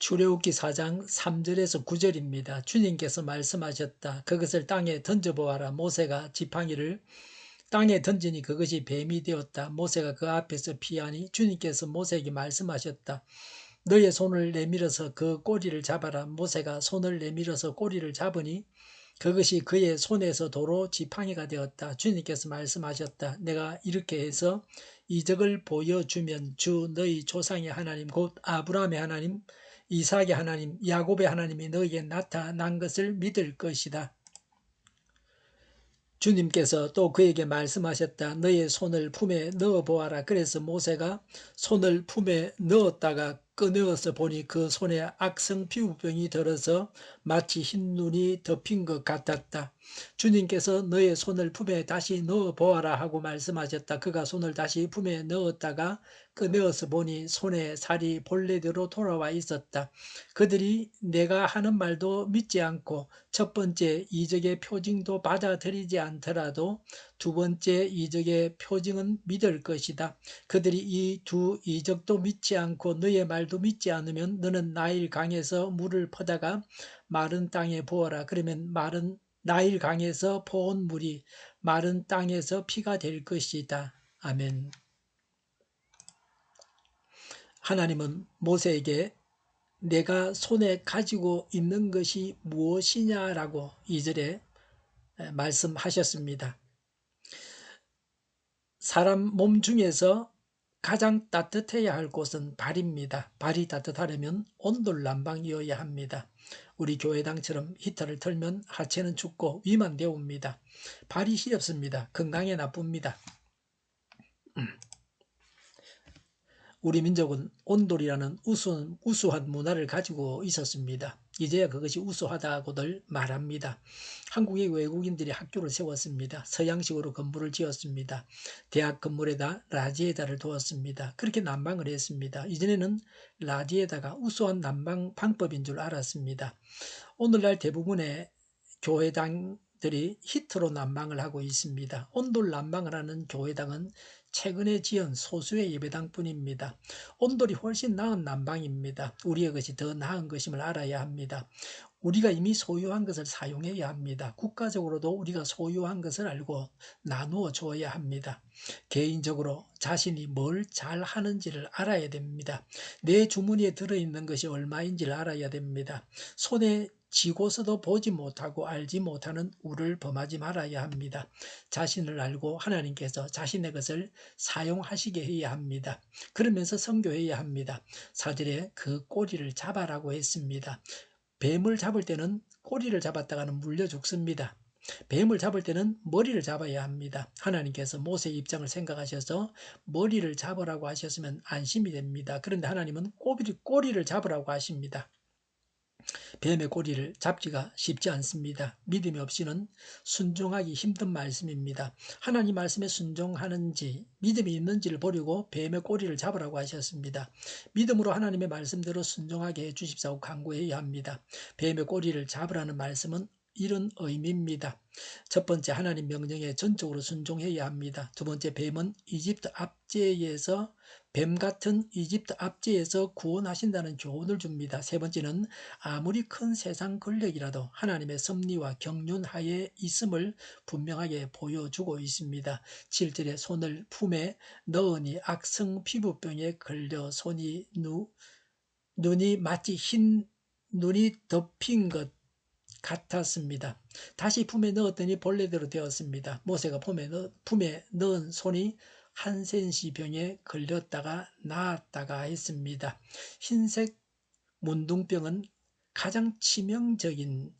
출애굽기 4장 3절에서 9절입니다. 주님께서 말씀하셨다. 그것을 땅에 던져보아라. 모세가 지팡이를 땅에 던지니 그것이 뱀이 되었다. 모세가 그 앞에서 피하니 주님께서 모세에게 말씀하셨다. 너의 손을 내밀어서 그 꼬리를 잡아라. 모세가 손을 내밀어서 꼬리를 잡으니 그것이 그의 손에서 도로 지팡이가 되었다. 주님께서 말씀하셨다. 내가 이렇게 해서 이적을 보여주면 주 너희 조상의 하나님 곧 아브라함의 하나님 이삭의 하나님 야곱의 하나님이 너희에게 나타난 것을 믿을 것이다. 주님께서 또 그에게 말씀하셨다. 너의 손을 품에 넣어보아라. 그래서 모세가 손을 품에 넣었다가 꺼내어서 보니 그 손에 악성 피부병이 들어서 마치 흰 눈이 덮인 것 같았다. 주님께서 너의 손을 품에 다시 넣어보아라 하고 말씀하셨다. 그가 손을 다시 품에 넣었다가 꺼내어서 보니 손에 살이 본래대로 돌아와 있었다. 그들이 내가 하는 말도 믿지 않고 첫 번째 이적의 표징도 받아들이지 않더라도 두 번째 이적의 표징은 믿을 것이다. 그들이 이 두 이적도 믿지 않고 너의 말도 믿지 않으면 너는 나일 강에서 물을 퍼다가 마른 땅에 부어라. 그러면 나일 강에서 퍼온 물이 마른 땅에서 피가 될 것이다. 아멘. 하나님은 모세에게 내가 손에 가지고 있는 것이 무엇이냐라고 2절에 말씀하셨습니다. 사람 몸 중에서 가장 따뜻해야 할 곳은 발입니다. 발이 따뜻하려면 온돌 난방이어야 합니다. 우리 교회당처럼 히터를 틀면 하체는 춥고 위만 데웁니다. 발이 시렵습니다. 건강에 나쁩니다. 우리 민족은 온돌이라는 우수한 문화를 가지고 있었습니다. 이제야 그것이 우수하다고들 말합니다. 한국의 외국인들이 학교를 세웠습니다. 서양식으로 건물을 지었습니다. 대학 건물에다 라지에다를 두었습니다. 그렇게 난방을 했습니다. 이전에는 라지에다가 우수한 난방 방법인 줄 알았습니다. 오늘날 대부분의 교회당들이 히터로 난방을 하고 있습니다. 온돌 난방을 하는 교회당은 최근에 지은 소수의 예배당뿐입니다. 온돌이 훨씬 나은 난방입니다. 우리의 것이 더 나은 것임을 알아야 합니다. 우리가 이미 소유한 것을 사용해야 합니다. 국가적으로도 우리가 소유한 것을 알고 나누어 줘야 합니다. 개인적으로 자신이 뭘 잘하는지를 알아야 됩니다. 내 주머니에 들어있는 것이 얼마인지를 알아야 됩니다. 손에 쥐고서도 보지 못하고 알지 못하는 우를 범하지 말아야 합니다. 자신을 알고 하나님께서 자신의 것을 사용하시게 해야 합니다. 그러면서 선교해야 합니다. 4절에 그 꼬리를 잡아라고 했습니다. 뱀을 잡을 때는 꼬리를 잡았다가는 물려 죽습니다. 뱀을 잡을 때는 머리를 잡아야 합니다. 하나님께서 모세의 입장을 생각하셔서 머리를 잡으라고 하셨으면 안심이 됩니다. 그런데 하나님은 꼬리를 잡으라고 하십니다. 뱀의 꼬리를 잡기가 쉽지 않습니다. 믿음이 없이는 순종하기 힘든 말씀입니다. 하나님 말씀에 순종하는지 믿음이 있는지를 보려고 뱀의 꼬리를 잡으라고 하셨습니다. 믿음으로 하나님의 말씀대로 순종하게 해주십사고 간구해야 합니다. 뱀의 꼬리를 잡으라는 말씀은 이런 의미입니다. 첫 번째, 하나님 명령에 전적으로 순종해야 합니다. 두 번째, 뱀은 뱀 같은 이집트 압제에서 구원하신다는 교훈을 줍니다. 세 번째는 아무리 큰 세상 권력이라도 하나님의 섭리와 경륜하에 있음을 분명하게 보여주고 있습니다. 7절에 손을 품에 넣으니 악성 피부병에 걸려 눈이 마치 흰 눈이 덮인 것 같았습니다. 다시 품에 넣었더니 본래대로 되었습니다. 모세가 품에 넣은 손이 한센시 병에 걸렸다가 나았다가 했습니다. 흰색 문둥병은 가장 치명적인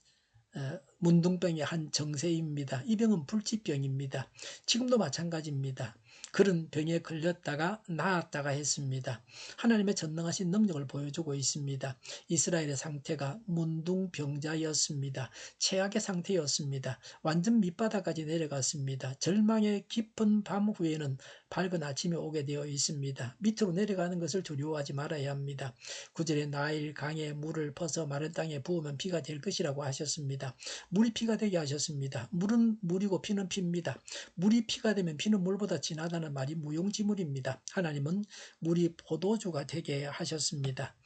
문둥병의 한 정세입니다. 이 병은 불치병입니다. 지금도 마찬가지입니다. 그런 병에 걸렸다가 나았다가 했습니다. 하나님의 전능하신 능력을 보여주고 있습니다. 이스라엘의 상태가 문둥병자였습니다. 최악의 상태였습니다. 완전 밑바닥까지 내려갔습니다. 절망의 깊은 밤 후에는 밝은 아침이 오게 되어 있습니다. 밑으로 내려가는 것을 두려워하지 말아야 합니다. 9절에 나일 강에 물을 퍼서 마른 땅에 부으면 피가 될 것이라고 하셨습니다. 물이 피가 되게 하셨습니다. 물은 물이고 피는 피입니다. 물이 피가 되면 피는 물보다 진하다는 물이라는 말이 무용지물입니다. 하나님은 물이 포도주가 되게 하셨습니다.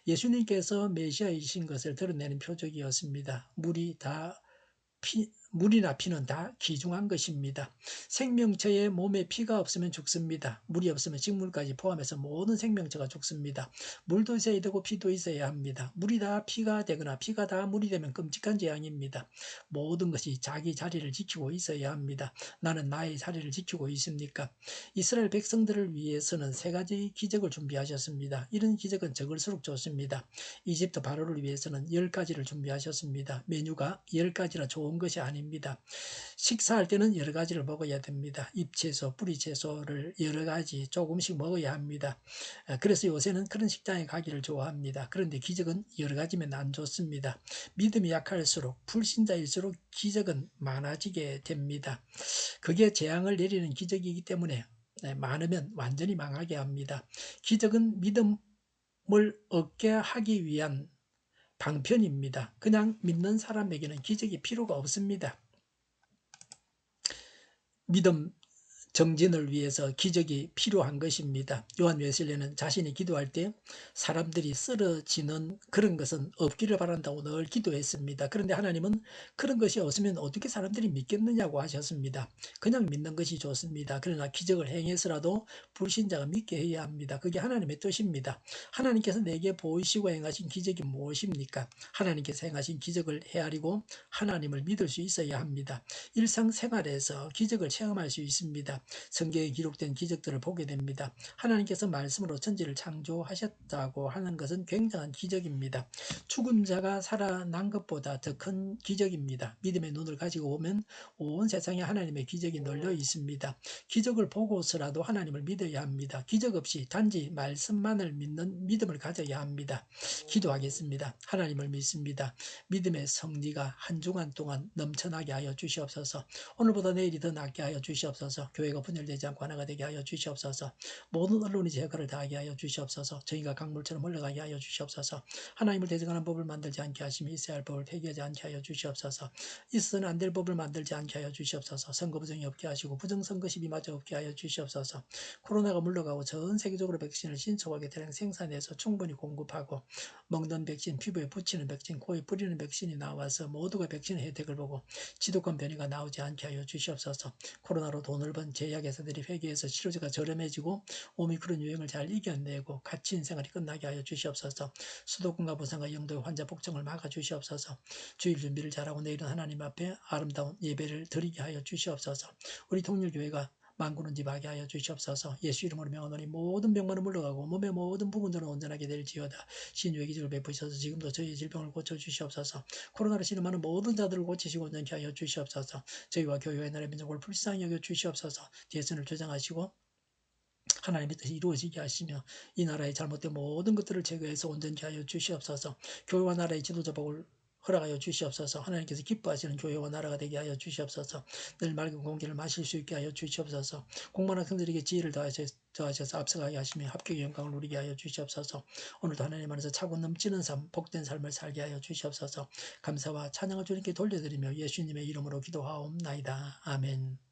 예수님께서 메시아이신 것을 드러내는 표적이었습니다. 물이나 피는 다 귀중한 것입니다. 생명체의 몸에 피가 없으면 죽습니다. 물이 없으면 식물까지 포함해서 모든 생명체가 죽습니다. 물도 있어야 되고 피도 있어야 합니다. 물이 다 피가 되거나 피가 다 물이 되면 끔찍한 재앙입니다. 모든 것이 자기 자리를 지키고 있어야 합니다. 나는 나의 자리를 지키고 있습니까? 이스라엘 백성들을 위해서는 세 가지 기적을 준비하셨습니다. 이런 기적은 적을수록 좋습니다. 이집트 바로를 위해서는 10가지를 준비하셨습니다. 메뉴가 10가지나 좋은 것이 아닙니다. 식사할 때는 여러 가지를 먹어야 됩니다. 잎채소, 뿌리채소를 여러 가지 조금씩 먹어야 합니다. 그래서 요새는 그런 식당에 가기를 좋아합니다. 그런데 기적은 여러 가지면 안 좋습니다. 믿음이 약할수록, 불신자일수록 기적은 많아지게 됩니다. 그게 재앙을 내리는 기적이기 때문에 많으면 완전히 망하게 합니다. 기적은 믿음을 얻게 하기 위한 방편입니다. 그냥 믿는 사람에게는 기적이 필요가 없습니다. 믿음 정진을 위해서 기적이 필요한 것입니다. 요한 웨슬리는 자신이 기도할 때 사람들이 쓰러지는 그런 것은 없기를 바란다고 늘 기도했습니다. 그런데 하나님은 그런 것이 없으면 어떻게 사람들이 믿겠느냐고 하셨습니다. 그냥 믿는 것이 좋습니다. 그러나 기적을 행해서라도 불신자가 믿게 해야 합니다. 그게 하나님의 뜻입니다. 하나님께서 내게 보이시고 행하신 기적이 무엇입니까? 하나님께서 행하신 기적을 헤아리고 하나님을 믿을 수 있어야 합니다. 일상생활에서 기적을 체험할 수 있습니다. 성경에 기록된 기적들을 보게 됩니다. 하나님께서 말씀으로 천지를 창조하셨다고 하는 것은 굉장한 기적입니다. 죽은 자가 살아난 것보다 더 큰 기적입니다. 믿음의 눈을 가지고 보면 온 세상에 하나님의 기적이 널려 있습니다. 기적을 보고서라도 하나님을 믿어야 합니다. 기적 없이 단지 말씀만을 믿는 믿음을 가져야 합니다. 기도하겠습니다. 하나님을 믿습니다. 믿음의 성리가 한 주간 동안 넘쳐나게 하여 주시옵소서. 오늘보다 내일이 더 낫게 하여 주시옵소서. 교회가 분열되지 않고 하나가 되게 하여 주시옵소서. 모든 언론이 제 역할을 다하게 하여 주시옵소서. 저희가 강물처럼 흘러가게 하여 주시옵소서. 하나님을 대적하는 법을 만들지 않게 하시며 있어야 할 법을 폐기하지 않게 하여 주시옵소서. 있어서는 안 될 법을 만들지 않게 하여 주시옵소서. 선거 부정이 없게 하시고 부정선거 시비마저 없게 하여 주시옵소서. 코로나가 물러가고 전 세계적으로 백신을 신속하게 대량 생산해서 충분히 공급하고 먹는 백신, 피부에 붙이는 백신, 코에 뿌리는 백신이 나와서 모두가 백신의 혜택을 보고 지독한 변이가 나오지 않게 하여 주시옵소서. 코로나로 돈을 번 제약회사들이 회계해서 치료제가 저렴해지고 오미크론 유행을 잘 이겨내고 갇힌 생활이 끝나게 하여 주시옵소서. 수도권과 부산과 영도의 환자 복종을 막아 주시옵소서. 주일 준비를 잘하고 내일은 하나님 앞에 아름다운 예배를 드리게 하여 주시옵소서. 우리 통일교회가 만군은 집하게 하여 주시옵소서. 예수 이름으로 명하노니 모든 병만은 물러가고 몸의 모든 부분들은 온전하게 될지어다. 신유의 기적을 베푸셔서 지금도 저희의 질병을 고쳐주시옵소서. 코로나로 신음하는 모든 자들을 고치시고 온전케 하여 주시옵소서. 저희와 교회와 나라의 민족을 불쌍히 여겨 주시옵소서. 대선을 조장하시고 하나님의 뜻이 이루어지게 하시며 이 나라의 잘못된 모든 것들을 제거해서 온전케 하여 주시옵소서. 교회와 나라의 지도자 복을 허락하여 주시옵소서. 하나님께서 기뻐하시는 교회와 나라가 되게 하여 주시옵소서. 늘 맑은 공기를 마실 수 있게 하여 주시옵소서. 공부하는 성들에게 지혜를 더하셔서 앞서가게 하시며 합격의 영광을 누리게 하여 주시옵소서. 오늘도 하나님 안에서 차고 넘치는 삶, 복된 삶을 살게 하여 주시옵소서. 감사와 찬양을 주님께 돌려드리며 예수님의 이름으로 기도하옵나이다. 아멘.